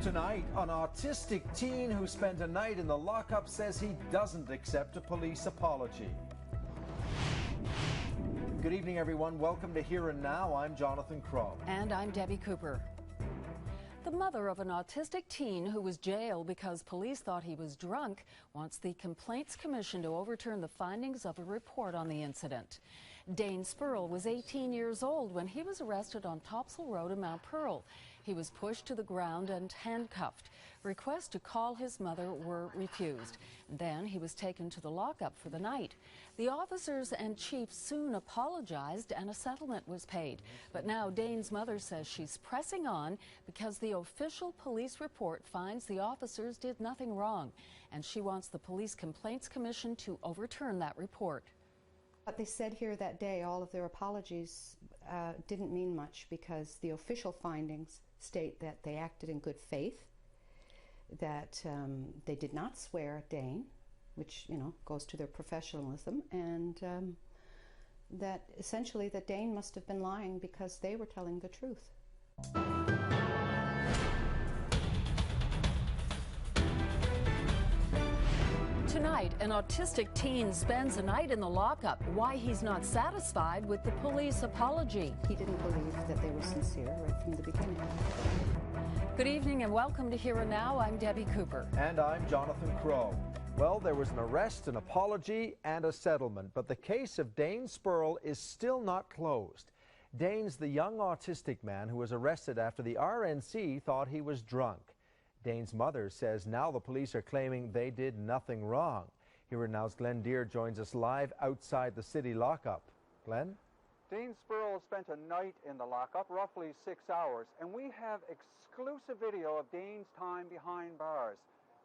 Tonight, an autistic teen who spent a night in the lockup says he doesn't accept a police apology. Good evening, everyone. Welcome to Here and Now. I'm Jonathan Crow. And I'm Debbie Cooper. The mother of an autistic teen who was jailed because police thought he was drunk wants the Complaints Commission to overturn the findings of a report on the incident. Dane Spurrell was 18 years old when he was arrested on Topsail Road in Mount Pearl. He was pushed to the ground and handcuffed. Requests to call his mother were refused. Then he was taken to the lockup for the night. The officers and chief soon apologized and a settlement was paid. But now Dane's mother says she's pressing on because the official police report finds the officers did nothing wrong. And she wants the Police Complaints Commission to overturn that report. What they said here that day, all of their apologies didn't mean much because the official findings state that they acted in good faith, that they did not swear at Dane, which, you know, goes to their professionalism, and that essentially that Dane must have been lying because they were telling the truth. Tonight, an autistic teen spends a night in the lockup. Why he's not satisfied with the police apology. He didn't believe that they were sincere right from the beginning. Good evening and welcome to Here and Now. I'm Debbie Cooper. And I'm Jonathan Crow. Well, there was an arrest, an apology, and a settlement, but the case of Dane Spurrell is still not closed. Dane's the young autistic man who was arrested after the RNC thought he was drunk. Dane's mother says now the police are claiming they did nothing wrong. Here and Now's Glenn Deere joins us live outside the city lockup. Glenn? Dane Spurrell spent a night in the lockup, roughly 6 hours, and we have exclusive video of Dane's time behind bars.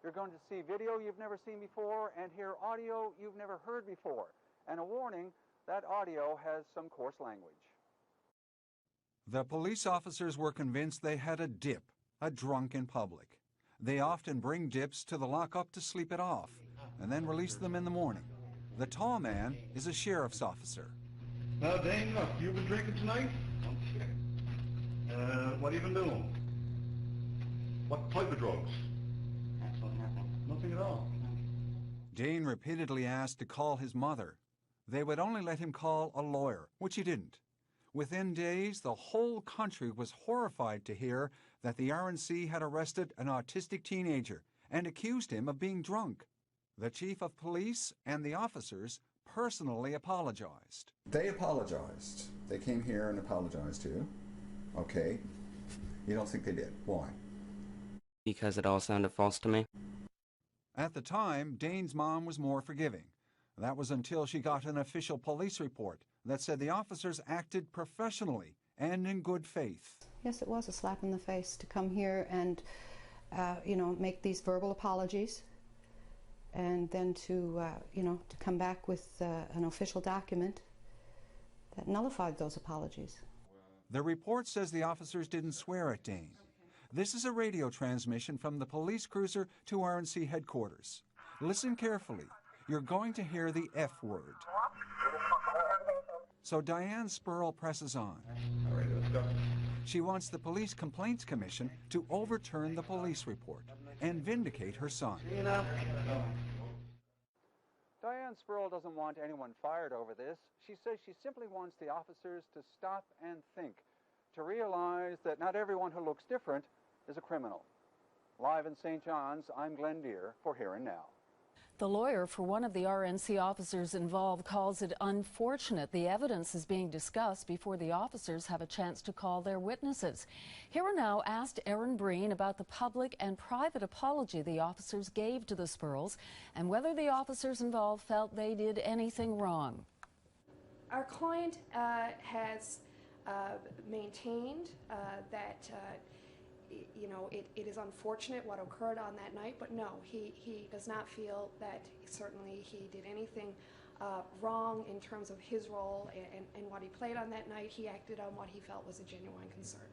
You're going to see video you've never seen before and hear audio you've never heard before. And a warning, that audio has some coarse language. The police officers were convinced they had a dip, a drunk in public. They often bring dips to the lockup to sleep it off and then release them in the morning. The tall man is a sheriff's officer. Now, Dane, look, you've been drinking tonight? What have you been doing? What type of drugs? Nothing at all. Dane repeatedly asked to call his mother. They would only let him call a lawyer, which he didn't. Within days, the whole country was horrified to hear that the RNC had arrested an autistic teenager and accused him of being drunk. The chief of police and the officers personally apologized. They apologized. They came here and apologized to you. Okay. You don't think they did. Why? Because it all sounded false to me. At the time, Dane's mom was more forgiving. That was until she got an official police report that said the officers acted professionally and in good faith. Yes, it was a slap in the face to come here and, you know, make these verbal apologies and then to, you know, to come back with an official document that nullified those apologies. The report says the officers didn't swear at Dane. This is a radio transmission from the police cruiser to RNC headquarters. Listen carefully. You're going to hear the F word. So Diane Spurrell presses on. All right, let's go. She wants the Police Complaints Commission to overturn the police report and vindicate her son. Diane Spurrell doesn't want anyone fired over this. She says she simply wants the officers to stop and think, to realize that not everyone who looks different is a criminal. Live in St. John's, I'm Glenn Deere for Here and Now. The lawyer for one of the RNC officers involved calls it unfortunate the evidence is being discussed before the officers have a chance to call their witnesses. Here and Now asked Aaron Breen about the public and private apology the officers gave to the Spurrells and whether the officers involved felt they did anything wrong. Our client has maintained that you know, it is unfortunate what occurred on that night, but no, he does not feel that certainly he did anything wrong in terms of his role and what he played on that night. He acted on what he felt was a genuine concern.